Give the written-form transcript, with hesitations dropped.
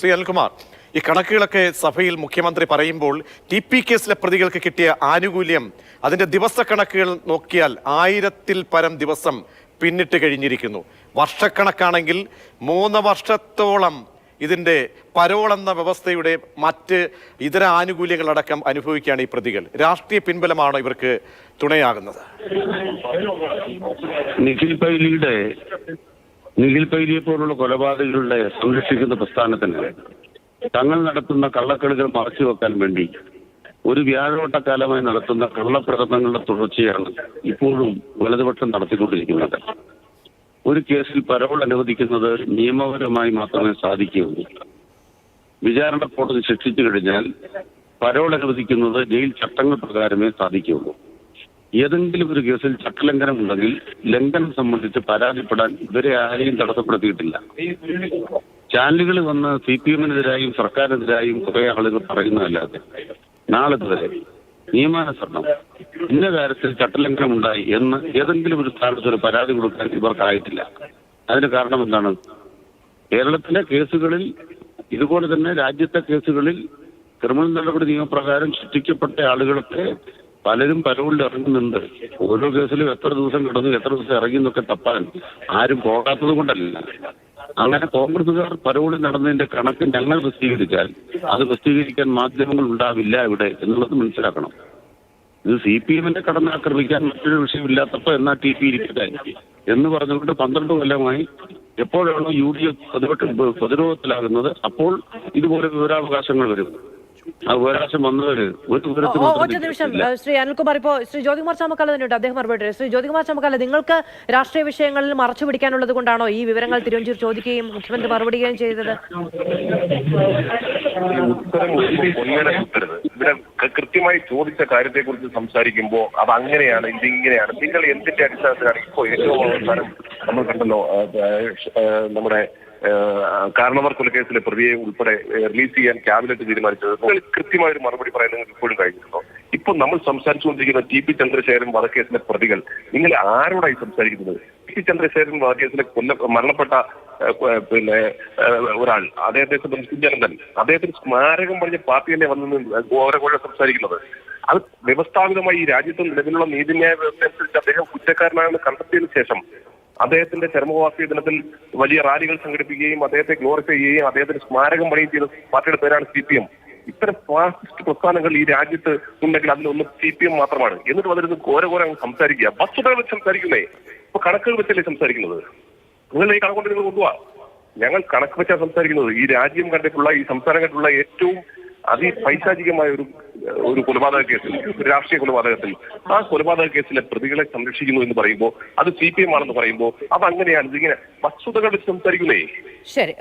ശ്രീ അനിൽകുമാർ, ഈ കണക്കുകളൊക്കെ സഭയിൽ മുഖ്യമന്ത്രി പറയുമ്പോൾ TP കേസിലെ പ്രതികൾക്ക് കിട്ടിയ ആനുകൂല്യം അതിന്റെ ദിവസക്കണക്കുകൾ നോക്കിയാൽ 1000-ൽ പരം ദിവസം പിന്നിട്ട് കഴിഞ്ഞിരിക്കുന്നു. വർഷക്കണക്കാണെങ്കിൽ 3 വർഷത്തോളം ഇതിന്റെ പരോൾ എന്ന വ്യവസ്ഥയുടെ മറ്റ് ഇതര ആനുകൂല്യങ്ങളടക്കം അനുഭവിക്കുകയാണ് ഈ പ്രതികൾ. രാഷ്ട്രീയ പിൻബലമാണ് ഇവർക്ക് തുണയാകുന്നത്. നിഖിൽ പൈലിയെ പോലുള്ള കൊലപാതകങ്ങളുടെ സംരക്ഷിക്കുന്ന പ്രസ്ഥാനത്തിന് തങ്ങൾ നടത്തുന്ന കള്ളക്കളികൾ മറച്ചുവെക്കാൻ വേണ്ടി ഒരു വ്യാഴവട്ടക്കാലമായി നടത്തുന്ന കള്ളപ്രകടനങ്ങളുടെ തുടർച്ചയാണ് ഇപ്പോഴും വലതുപക്ഷം നടത്തിക്കൊണ്ടിരിക്കുന്നത്. ഒരു കേസിൽ പരോൾ അനുവദിക്കുന്നത് നിയമപരമായി മാത്രമേ സാധിക്കുകയുള്ളൂ. വിചാരണ കോടതി ശിക്ഷിച്ചു കഴിഞ്ഞാൽ പരോൾ അനുവദിക്കുന്നത് ജയിൽ ചട്ടങ്ങൾ പ്രകാരമേ സാധിക്കുകയുള്ളൂ. ഏതെങ്കിലും ഒരു കേസിൽ ചട്ടലംഘനം ഉണ്ടെങ്കിൽ ലംഘനം സംബന്ധിച്ച് പരാതിപ്പെടാൻ ഇവരെ ആരെയും തടസ്സപ്പെടുത്തിയിട്ടില്ല. ചാനലുകൾ വന്ന് CPM-നെതിരായും സർക്കാരിനെതിരായും കുറെ ആളുകൾ പറയുന്നതല്ലാതെ നാളെ വരെ നിയമാനുസരണം ഇന്ന കാര്യത്തിൽ ചട്ടലംഘനം ഉണ്ടായി എന്ന് ഏതെങ്കിലും ഒരു സ്ഥാനത്ത് ഒരു പരാതി കൊടുക്കാൻ ഇവർക്കായിട്ടില്ല. അതിന് കാരണം എന്താണ്? കേരളത്തിലെ കേസുകളിൽ ഇതുപോലെ തന്നെ രാജ്യത്തെ കേസുകളിൽ ക്രിമിനൽ നടപടി നിയമപ്രകാരം ശിക്ഷിക്കപ്പെട്ട ആളുകളൊക്കെ പലരും പരോളിൽ ഇറങ്ങുന്നുണ്ട്. ഓരോ കേസിലും എത്ര ദിവസം കിടന്നു, എത്ര ദിവസം ഇറങ്ങി എന്നൊക്കെ തപ്പാൻ ആരും പോകാത്തത് കൊണ്ടല്ല. അങ്ങനെ കോൺഗ്രസുകാർ പരോളിൽ നടന്നതിന്റെ കണക്ക് ഞങ്ങൾ പ്രസിദ്ധീകരിച്ചാൽ അത് പ്രസിദ്ധീകരിക്കാൻ മാധ്യമങ്ങൾ ഉണ്ടാവില്ല ഇവിടെ എന്നുള്ളത് മനസ്സിലാക്കണം. ഇത് CPM-ന്റെ കടന്നാക്രമിക്കാൻ മറ്റൊരു വിഷയമില്ലാത്തപ്പോ എന്നാ TP ഇരിക്കട്ടെ എന്ന് പറഞ്ഞുകൊണ്ട് 12 കൊല്ലമായി എപ്പോഴാണോ UDF പ്രതിരോധത്തിലാകുന്നത് അപ്പോൾ ഇതുപോലെ വിവരാവകാശങ്ങൾ വരും. ആ അവകാശം വന്നവര് ഒറ്റ നിമിഷം ശ്രീ അനിൽകുമാർ, ഇപ്പോ ശ്രീ ജ്യോതികുമാർ ചാമക്കാല തന്നെയുണ്ട്, അദ്ദേഹം മറുപടി. ശ്രീ ജ്യോതികുമാർ ചാമക്കാല, നിങ്ങൾക്ക് രാഷ്ട്രീയ വിഷയങ്ങളിൽ മറച്ചു പിടിക്കാനുള്ളത് കൊണ്ടാണോ ഈ വിവരങ്ങൾ തിരുവഞ്ചൂർ ചോദിക്കുകയും മുഖ്യമന്ത്രി മറുപടിയും ചെയ്തത്? ഇവിടെ കൃത്യമായി ചോദിച്ച കാര്യത്തെ കുറിച്ച് സംസാരിക്കുമ്പോൾ അത് അങ്ങനെയാണ്, ഇതിങ്ങനെയാണ്, നിങ്ങൾ എന്തിന്റെ അടിസ്ഥാനത്തിലാണ് ഇപ്പോൾ ഏറ്റവും അവസാനം നമ്മൾ കണ്ടല്ലോ നമ്മുടെ കാരണവർ കൊലക്കേസിലെ പ്രതിയെ ഉൾപ്പെടെ റിലീസ് ചെയ്യാൻ ക്യാബിനറ്റ് തീരുമാനിച്ചത്. കൃത്യമായ ഒരു മറുപടി പറയാൻ നിങ്ങൾക്ക് ഇപ്പോഴും കഴിഞ്ഞിട്ടുണ്ടോ? ഇപ്പോൾ നമ്മൾ സംസാരിച്ചുകൊണ്ടിരിക്കുന്ന TP ചന്ദ്രശേഖരൻ വധക്കേസിലെ പ്രതികൾ, നിങ്ങൾ ആരോടായി സംസാരിക്കുന്നത്? TP ചന്ദ്രശേഖരൻ വധക്കേസിലെ മരണപ്പെട്ട ഒരാൾ, അദ്ദേഹത്തെ കുഞ്ഞനന്ദൻ, അദ്ദേഹത്തിന് സ്മാരകം പറഞ്ഞ പാർട്ടിയല്ലേ വന്നെന്ന് ഓരോ സംസാരിക്കുന്നത്. അത് വ്യവസ്ഥാപിതമായി ഈ രാജ്യത്ത് നിലവിലുള്ള നീതിന്യായ വ്യവസ്ഥ അനുസരിച്ച് അദ്ദേഹം കുറ്റക്കാരനാണെന്ന് കണ്ടെത്തിയതിനു ശേഷം അദ്ദേഹത്തിന്റെ ചരമവാർഷിക ദിനത്തിൽ വലിയ റാലികൾ സംഘടിപ്പിക്കുകയും അദ്ദേഹത്തെ ഗ്ലോറിഫൈ ചെയ്യുകയും അദ്ദേഹത്തിന് സ്മാരകം പണിയും ചെയ്ത പാർട്ടിയുടെ പേരാണ് CPM. ഇത്തരം ഫാസിസ്റ്റ് പ്രസ്ഥാനങ്ങൾ ഈ രാജ്യത്ത് ഉണ്ടെങ്കിൽ അതിലൊന്ന് CPM മാത്രമാണ്. എന്നിട്ട് അതിന് ഘോരഘോരം സംസാരിക്കുക, വസ്തുതകൾ വെച്ച് സംസാരിക്കുന്നേ. ഇപ്പൊ കണക്കുകൾ വെച്ചല്ലേ സംസാരിക്കുന്നത്? നിങ്ങൾ ഈ കണക്കൊണ്ട് നിങ്ങൾ കൊണ്ടുപോവാ. ഞങ്ങൾ കണക്ക് വെച്ചാണ് സംസാരിക്കുന്നത്. ഈ രാജ്യം കണ്ടിട്ടുള്ള, ഈ സംസ്ഥാനം കണ്ടിട്ടുള്ള ഏറ്റവും അതിപൈശാചികമായ ഒരു കൊലപാതക കേസിൽ, ഒരു രാഷ്ട്രീയ കൊലപാതകത്തിൽ, ആ കൊലപാതക കേസിലെ പ്രതികളെ സംരക്ഷിക്കുന്നു എന്ന് പറയുമ്പോൾ അത് CPM ആണെന്ന് പറയുമ്പോൾ അത് അങ്ങനെയാണ്. ഇതിങ്ങനെ വസ്തുതകൾ വെച്ച് സംസാരിക്കുന്നേ. ശരി.